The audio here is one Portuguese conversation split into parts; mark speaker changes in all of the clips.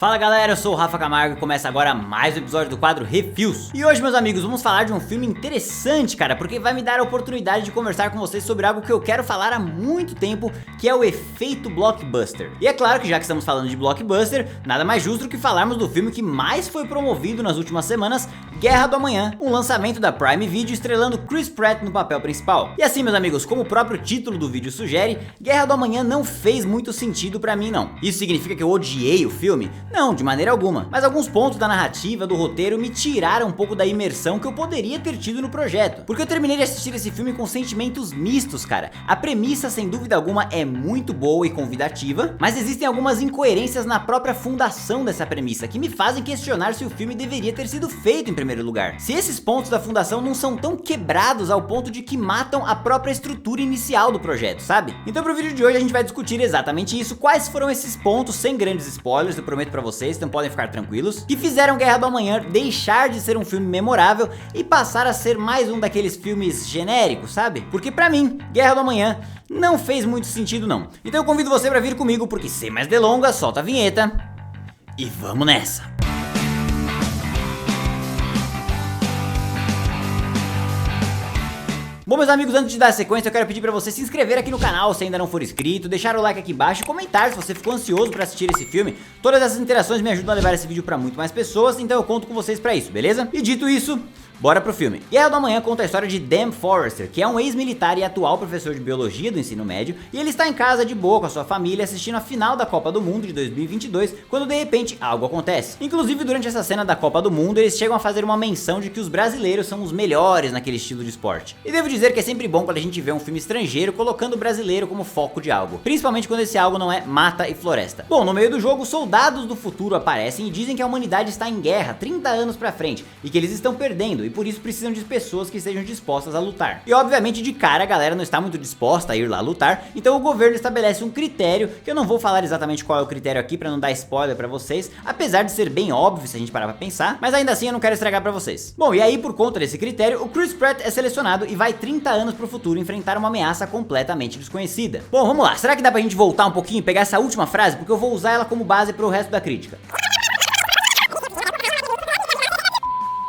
Speaker 1: Fala galera, eu sou o Rafa Camargo e começa agora mais um episódio do quadro Reviews. E hoje, meus amigos, vamos falar de um filme interessante, cara, porque vai me dar a oportunidade de conversar com vocês sobre algo que eu quero falar há muito tempo, que é o efeito blockbuster. E é claro que já que estamos falando de blockbuster, nada mais justo do que falarmos do filme que mais foi promovido nas últimas semanas, Guerra do Amanhã, um lançamento da Prime Video estrelando Chris Pratt no papel principal. E assim, meus amigos, como o próprio título do vídeo sugere, Guerra do Amanhã não fez muito sentido pra mim não. Isso significa que eu odiei o filme? Não, de maneira alguma, mas alguns pontos da narrativa, do roteiro me tiraram um pouco da imersão que eu poderia ter tido no projeto, porque eu terminei de assistir esse filme com sentimentos mistos, cara. A premissa, sem dúvida alguma, é muito boa e convidativa, mas existem algumas incoerências na própria fundação dessa premissa, que me fazem questionar se o filme deveria ter sido feito em primeiro lugar. Se esses pontos da fundação não são tão quebrados ao ponto de que matam a própria estrutura inicial do projeto, sabe? Então pro vídeo de hoje a gente vai discutir exatamente isso, quais foram esses pontos, sem grandes spoilers, eu prometo pra vocês, então podem ficar tranquilos, que fizeram Guerra do Amanhã deixar de ser um filme memorável e passar a ser mais um daqueles filmes genéricos, sabe? Porque pra mim, Guerra do Amanhã não fez muito sentido não. Então eu convido você pra vir comigo, porque sem mais delongas, solta a vinheta e vamos nessa! Bom, meus amigos, antes de dar sequência, eu quero pedir pra você se inscrever aqui no canal se ainda não for inscrito, deixar o like aqui embaixo e comentar se você ficou ansioso pra assistir esse filme. Todas essas interações me ajudam a levar esse vídeo pra muito mais pessoas, então eu conto com vocês pra isso, beleza? E dito isso, bora pro filme. Guerra do Amanhã conta a história de Dan Forrester, que é um ex-militar e atual professor de biologia do ensino médio, e ele está em casa de boa com a sua família assistindo a final da Copa do Mundo de 2022, quando de repente algo acontece. Inclusive, durante essa cena da Copa do Mundo, eles chegam a fazer uma menção de que os brasileiros são os melhores naquele estilo de esporte. E devo dizer que é sempre bom quando a gente vê um filme estrangeiro colocando o brasileiro como foco de algo, principalmente quando esse algo não é mata e floresta. Bom, no meio do jogo, soldados do futuro aparecem e dizem que a humanidade está em guerra 30 anos pra frente, e que eles estão perdendo, e por isso precisam de pessoas que estejam dispostas a lutar. E obviamente de cara a galera não está muito disposta a ir lá lutar, então o governo estabelece um critério, que eu não vou falar exatamente qual é o critério aqui pra não dar spoiler pra vocês, apesar de ser bem óbvio se a gente parar pra pensar, mas ainda assim eu não quero estragar pra vocês. Bom, e aí por conta desse critério, o Chris Pratt é selecionado e vai 30 anos pro futuro enfrentar uma ameaça completamente desconhecida. Bom, vamos lá, será que dá pra gente voltar um pouquinho e pegar essa última frase, porque eu vou usar ela como base pro resto da crítica.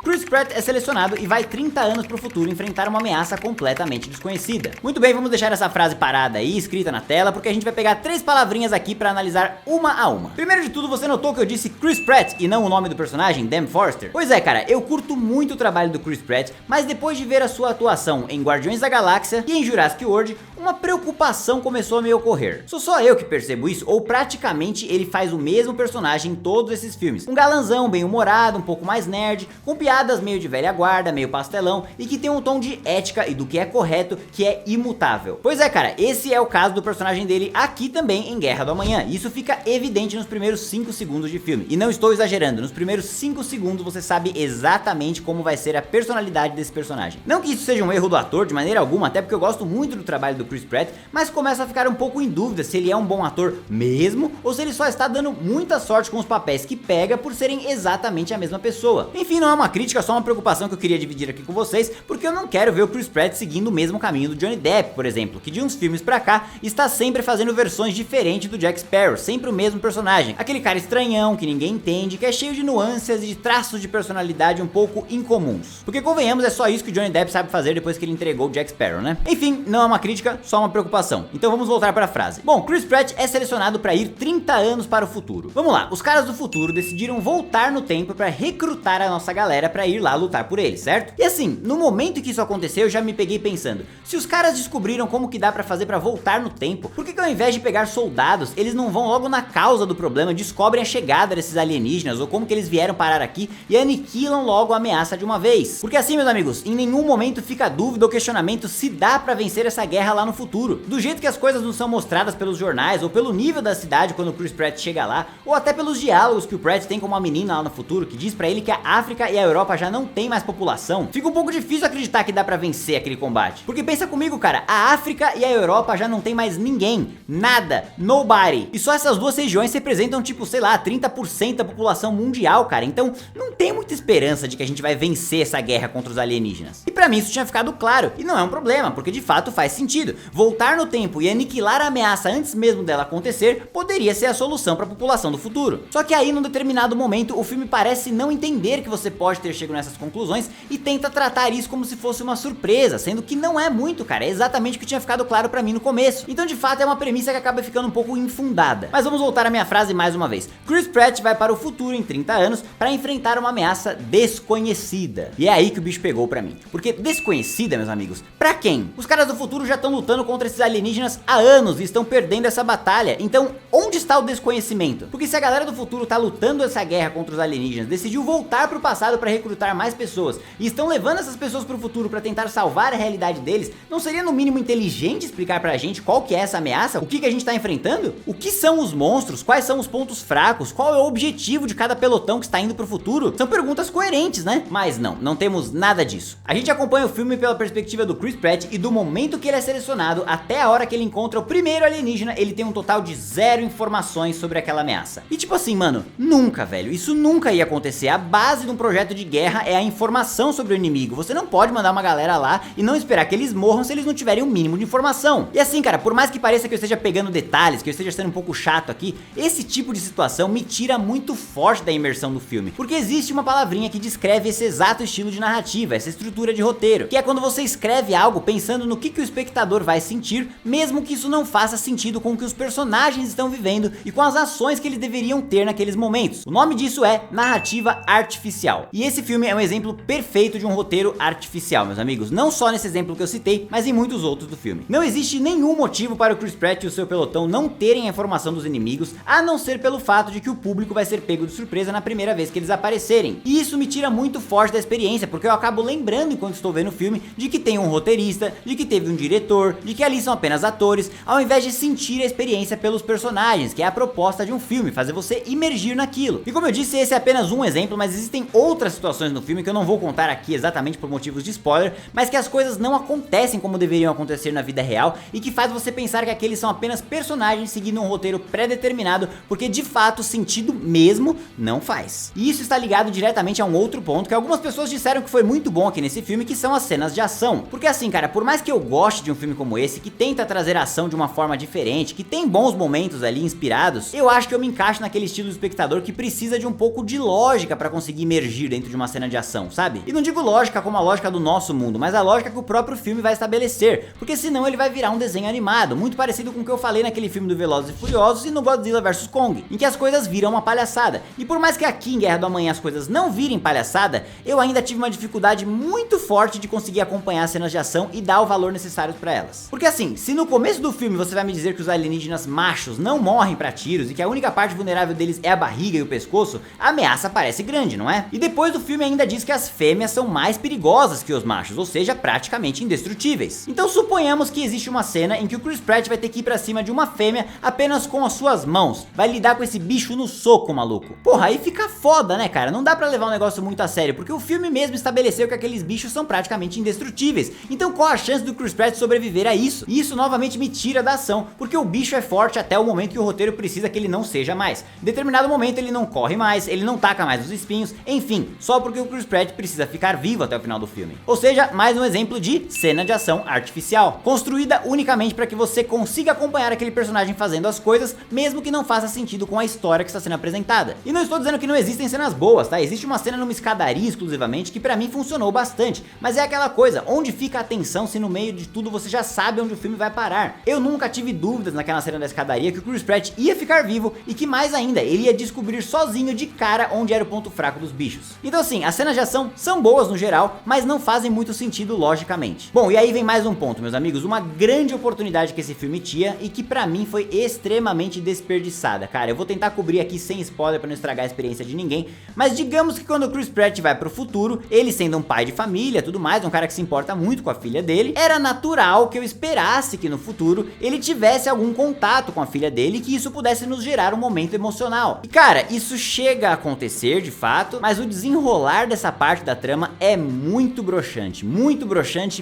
Speaker 1: Chris Pratt é selecionado e vai 30 anos pro futuro enfrentar uma ameaça completamente desconhecida. Muito bem, vamos deixar essa frase parada aí, escrita na tela, porque a gente vai pegar 3 palavrinhas aqui pra analisar uma a uma. Primeiro de tudo, você notou que eu disse Chris Pratt e não o nome do personagem, Dan Forrester? Pois é, cara, eu curto muito o trabalho do Chris Pratt, mas depois de ver a sua atuação em Guardiões da Galáxia e em Jurassic World, uma preocupação começou a me ocorrer. Sou só eu que percebo isso, ou praticamente ele faz o mesmo personagem em todos esses filmes? Um galanzão bem humorado, um pouco mais nerd, com piadas meio de velha guarda, meio pastelão, e que tem um tom de ética e do que é correto, que é imutável. Pois é, cara, esse é o caso do personagem dele aqui também em Guerra do Amanhã. Isso fica evidente nos primeiros 5 segundos de filme. E não estou exagerando, nos primeiros 5 segundos você sabe exatamente como vai ser a personalidade desse personagem. Não que isso seja um erro do ator de maneira alguma, até porque eu gosto muito do trabalho do Chris Pratt, mas começa a ficar um pouco em dúvida se ele é um bom ator mesmo, ou se ele só está dando muita sorte com os papéis que pega por serem exatamente a mesma pessoa. Enfim, não é uma crítica, só uma preocupação que eu queria dividir aqui com vocês, porque eu não quero ver o Chris Pratt seguindo o mesmo caminho do Johnny Depp, por exemplo, que de uns filmes pra cá está sempre fazendo versões diferentes do Jack Sparrow, sempre o mesmo personagem, aquele cara estranhão que ninguém entende, que é cheio de nuances e de traços de personalidade um pouco incomuns. Porque convenhamos, é só isso que o Johnny Depp sabe fazer depois que ele entregou o Jack Sparrow, né? Enfim, não é uma crítica, só uma preocupação. Então vamos voltar para a frase. Bom, Chris Pratt é selecionado para ir 30 anos para o futuro. Vamos lá, os caras do futuro decidiram voltar no tempo para recrutar a nossa galera para ir lá lutar por eles, certo? E assim, no momento que isso aconteceu, eu já me peguei pensando, se os caras descobriram como que dá pra fazer pra voltar no tempo, por que ao invés de pegar soldados, eles não vão logo na causa do problema, descobrem a chegada desses alienígenas, ou como que eles vieram parar aqui, e aniquilam logo a ameaça de uma vez? Porque assim, meus amigos, em nenhum momento fica dúvida ou questionamento se dá pra vencer essa guerra lá no futuro. Do jeito que as coisas não são mostradas pelos jornais, ou pelo nível da cidade quando o Chris Pratt chega lá, ou até pelos diálogos que o Pratt tem com uma menina lá no futuro, que diz pra ele que a África e a Europa Europa já não tem mais população, fica um pouco difícil acreditar que dá pra vencer aquele combate. Porque pensa comigo, cara, a África e a Europa já não tem mais ninguém, nada, nobody. E só essas duas regiões representam tipo, sei lá, 30% da população mundial, cara. Então não tem muita esperança de que a gente vai vencer essa guerra contra os alienígenas. E pra mim isso tinha ficado claro, e não é um problema, porque de fato faz sentido. Voltar no tempo e aniquilar a ameaça antes mesmo dela acontecer poderia ser a solução para a população do futuro. Só que aí num determinado momento o filme parece não entender que você pode ter chegado nessas conclusões e tenta tratar isso como se fosse uma surpresa, sendo que não é muito, cara, é exatamente o que tinha ficado claro pra mim no começo. Então de fato é uma premissa que acaba ficando um pouco infundada. Mas vamos voltar à minha frase mais uma vez. Chris Pratt vai para o futuro em 30 anos para enfrentar uma ameaça desconhecida. E é aí que o bicho pegou pra mim. Porque desconhecida, meus amigos, pra quem? Os caras do futuro já estão lutando contra esses alienígenas há anos e estão perdendo essa batalha. Então, onde está o desconhecimento? Porque se a galera do futuro tá lutando essa guerra contra os alienígenas, decidiu voltar pro passado para recrutar mais pessoas e estão levando essas pessoas pro futuro para tentar salvar a realidade deles, não seria no mínimo inteligente explicar pra gente qual que é essa ameaça? O que a gente tá enfrentando? O que são os monstros? Quais são os pontos fracos? Qual é o objetivo de cada pelotão que está indo pro futuro? São perguntas coerentes, né? Mas não temos nada disso. A gente acompanha o filme pela perspectiva do Chris Pratt e do momento que ele é selecionado até a hora que ele encontra o primeiro alienígena, ele tem um total de 0 informações sobre aquela ameaça. E tipo assim, mano, nunca, velho, isso nunca ia acontecer. A base de um projeto de guerra é a informação sobre o inimigo. Você não pode mandar uma galera lá e não esperar que eles morram se eles não tiverem o mínimo de informação. E assim, cara, por mais que pareça que eu esteja pegando detalhes, que eu esteja sendo um pouco chato aqui, esse tipo de situação me tira muito forte da imersão do filme. Porque existe uma palavrinha que descreve esse exato estilo de narrativa, essa estrutura de roteiro, que é quando você escreve algo pensando no que o espectador vai sentir, mesmo que isso não faça sentido com o que os personagens estão vivendo e com as ações que eles deveriam ter naqueles momentos. O nome disso é narrativa artificial. E esse filme é um exemplo perfeito de um roteiro artificial, meus amigos. Não só nesse exemplo que eu citei, mas em muitos outros do filme. Não existe nenhum motivo para o Chris Pratt e o seu pelotão não terem a informação dos inimigos, a não ser pelo fato de que o público vai ser pego de surpresa na primeira vez que eles aparecerem. E isso me tira muito forte da experiência, porque eu acabo lembrando enquanto estou vendo o filme de que tem um roteirista, de que teve um diretor, de que ali são apenas atores, ao invés de sentir a experiência pelos personagens, que é a proposta de um filme, fazer você imergir naquilo. E como eu disse, esse é apenas um exemplo, mas existem outras situações no filme que eu não vou contar aqui exatamente por motivos de spoiler, mas que as coisas não acontecem como deveriam acontecer na vida real e que faz você pensar que aqueles são apenas personagens seguindo um roteiro pré-determinado, porque de fato sentido mesmo não faz. E isso está ligado diretamente a um outro ponto que algumas pessoas disseram que foi muito bom aqui nesse filme, que são as cenas de ação. Porque assim, cara, por mais que eu goste de um filme como esse, que tenta trazer ação de uma forma diferente, que tem bons momentos ali inspirados, eu acho que eu me encaixo naquele estilo do espectador que precisa de um pouco de lógica pra conseguir emergir dentro de uma cena de ação, sabe? E não digo lógica como a lógica do nosso mundo, mas a lógica que o próprio filme vai estabelecer, porque senão ele vai virar um desenho animado, muito parecido com o que eu falei naquele filme do Velozes e Furiosos e no Godzilla vs Kong, em que as coisas viram uma palhaçada. E por mais que aqui em Guerra do Amanhã as coisas não virem palhaçada, eu ainda tive uma dificuldade muito forte de conseguir acompanhar as cenas de ação e dar o valor necessário pra elas. Porque assim, se no começo do filme você vai me dizer que os alienígenas machos não morrem pra tiros e que a única parte vulnerável deles é a barriga e o pescoço, a ameaça parece grande, não é? E depois do filme ainda diz que as fêmeas são mais perigosas que os machos, ou seja, praticamente indestrutíveis. Então suponhamos que existe uma cena em que o Chris Pratt vai ter que ir pra cima de uma fêmea apenas com as suas mãos, vai lidar com esse bicho no soco, maluco. Porra, aí fica foda, né, cara? Não dá pra levar um negócio muito a sério, porque o filme mesmo estabeleceu que aqueles bichos são praticamente indestrutíveis. Então qual a chance do Chris Pratt sobreviver a isso? E isso novamente me tira da ação, porque o bicho é forte até o momento que o roteiro precisa que ele não seja mais. Em determinado momento ele não corre mais, ele não taca mais os espinhos, enfim, só porque o Chris Pratt precisa ficar vivo até o final do filme. Ou seja, mais um exemplo de cena de ação artificial, construída unicamente para que você consiga acompanhar aquele personagem fazendo as coisas, mesmo que não faça sentido com a história que está sendo apresentada. E não estou dizendo que não existem cenas boas, tá? Existe uma cena numa escadaria exclusivamente que pra mim funcionou bastante, mas é aquela coisa, onde fica a atenção se no meio de tudo você já sabe onde o filme vai parar? Eu nunca tive dúvidas naquela cena da escadaria que o Chris Pratt ia ficar vivo e que mais ainda, ele ia descobrir sozinho de cara onde era o ponto fraco dos bichos. Então assim, as cenas de ação são boas no geral, mas não fazem muito sentido logicamente. Bom, e aí vem mais um ponto, meus amigos, uma grande oportunidade que esse filme tinha e que pra mim foi extremamente desperdiçada. Cara, eu vou tentar cobrir aqui sem spoiler pra não estragar a experiência de ninguém, mas digamos que quando o Chris Pratt vai pro futuro, ele sendo um pai de família, tudo mais, um cara que se importa muito com a filha dele, era natural que eu esperasse que no futuro ele tivesse algum contato com a filha dele e que isso pudesse nos gerar um momento emocional. E cara, isso chega a acontecer de fato, mas o desenrolar desenrolar dessa parte da trama é muito broxante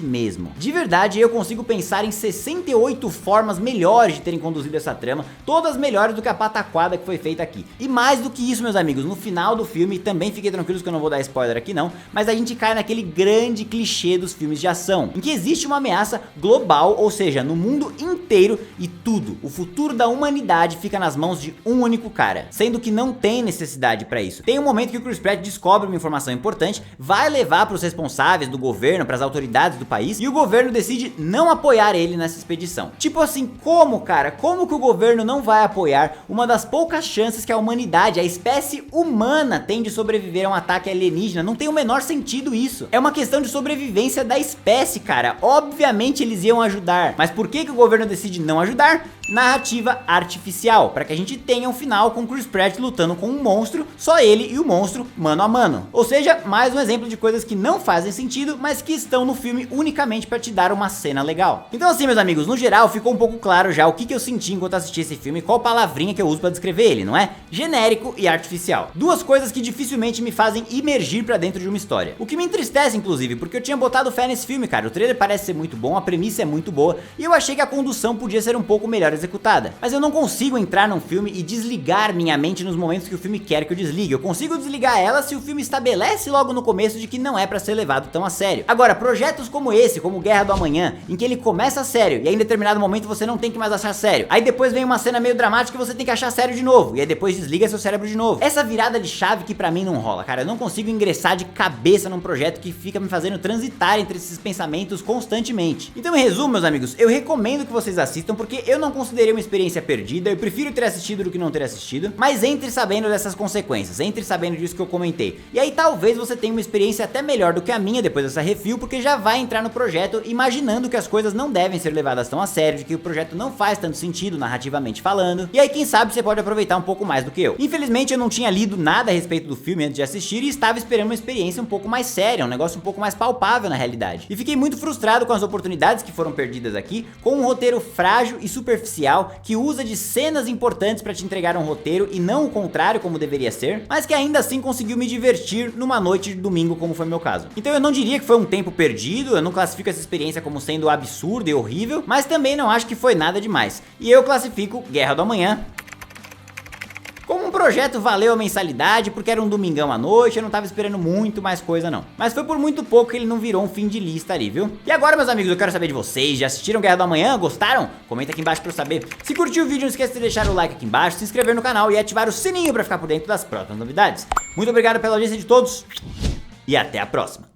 Speaker 1: mesmo. De verdade, eu consigo pensar em 68 formas melhores de terem conduzido essa trama, todas melhores do que a pataquada que foi feita aqui. E mais do que isso, meus amigos, no final do filme, também fiquem tranquilos que eu não vou dar spoiler aqui não, mas a gente cai naquele grande clichê dos filmes de ação, em que existe uma ameaça global, ou seja, no mundo inteiro, e tudo, o futuro da humanidade fica nas mãos de um único cara, sendo que não tem necessidade pra isso. Tem um momento que o Chris Pratt descobre uma informação importante, vai levar pros responsáveis do governo, pras autoridades do país, e o governo decide não apoiar ele nessa expedição. Tipo assim, como, cara? Como que o governo não vai apoiar uma das poucas chances que a humanidade, a espécie humana, tem de sobreviver a um ataque alienígena? Não tem o menor sentido isso. É uma questão de sobrevivência da espécie, cara. Obviamente eles iam ajudar, mas por que que o governo decide não ajudar? Narrativa artificial, para que a gente tenha um final com Chris Pratt lutando com um monstro, só ele e o monstro mano a mano. Ou seja, mais um exemplo de coisas que não fazem sentido, mas que estão no filme unicamente para te dar uma cena legal. Então assim, meus amigos, no geral ficou um pouco claro já o que eu senti enquanto assisti esse filme, qual palavrinha que eu uso para descrever ele, não é? Genérico e artificial. Duas coisas que dificilmente me fazem imergir para dentro de uma história. O que me entristece, inclusive, porque eu tinha botado fé nesse filme, cara. O trailer parece ser muito bom, a premissa é muito boa, e eu achei que a condução podia ser um pouco melhor executada. Mas eu não consigo entrar num filme e desligar minha mente nos momentos que o filme quer que eu desligue. Eu consigo desligar ela se o filme estabelece logo no começo de que não é pra ser levado tão a sério. Agora, projetos como esse, como Guerra do Amanhã, em que ele começa sério e aí em determinado momento você não tem que mais achar sério, aí depois vem uma cena meio dramática e você tem que achar sério de novo, e aí depois desliga seu cérebro de novo. Essa virada de chave que pra mim não rola, cara. Eu não consigo ingressar de cabeça num projeto que fica me fazendo transitar entre esses pensamentos constantemente. Então, em resumo, meus amigos, eu recomendo que vocês assistam, porque eu não considerei uma experiência perdida, eu prefiro ter assistido do que não ter assistido, mas entre sabendo dessas consequências, entre sabendo disso que eu comentei, e aí talvez você tenha uma experiência até melhor do que a minha depois dessa review, porque já vai entrar no projeto imaginando que as coisas não devem ser levadas tão a sério, de que o projeto não faz tanto sentido narrativamente falando, e aí quem sabe você pode aproveitar um pouco mais do que eu. Infelizmente eu não tinha lido nada a respeito do filme antes de assistir e estava esperando uma experiência um pouco mais séria, um negócio um pouco mais palpável na realidade, e fiquei muito frustrado com as oportunidades que foram perdidas aqui, com um roteiro frágil e superficial, que usa de cenas importantes pra te entregar um roteiro e não o contrário como deveria ser, mas que ainda assim conseguiu me divertir numa noite de domingo como foi meu caso. Então eu não diria que foi um tempo perdido, eu não classifico essa experiência como sendo absurda e horrível, mas também não acho que foi nada demais. E eu classifico Guerra do Amanhã como um projeto valeu a mensalidade, porque era um domingão à noite, eu não tava esperando muito mais coisa não. Mas foi por muito pouco que ele não virou um fim de lista ali, viu? E agora, meus amigos, eu quero saber de vocês, já assistiram Guerra do Amanhã? Gostaram? Comenta aqui embaixo pra eu saber. Se curtiu o vídeo, não esqueça de deixar o like aqui embaixo, se inscrever no canal e ativar o sininho pra ficar por dentro das próximas novidades. Muito obrigado pela audiência de todos e até a próxima.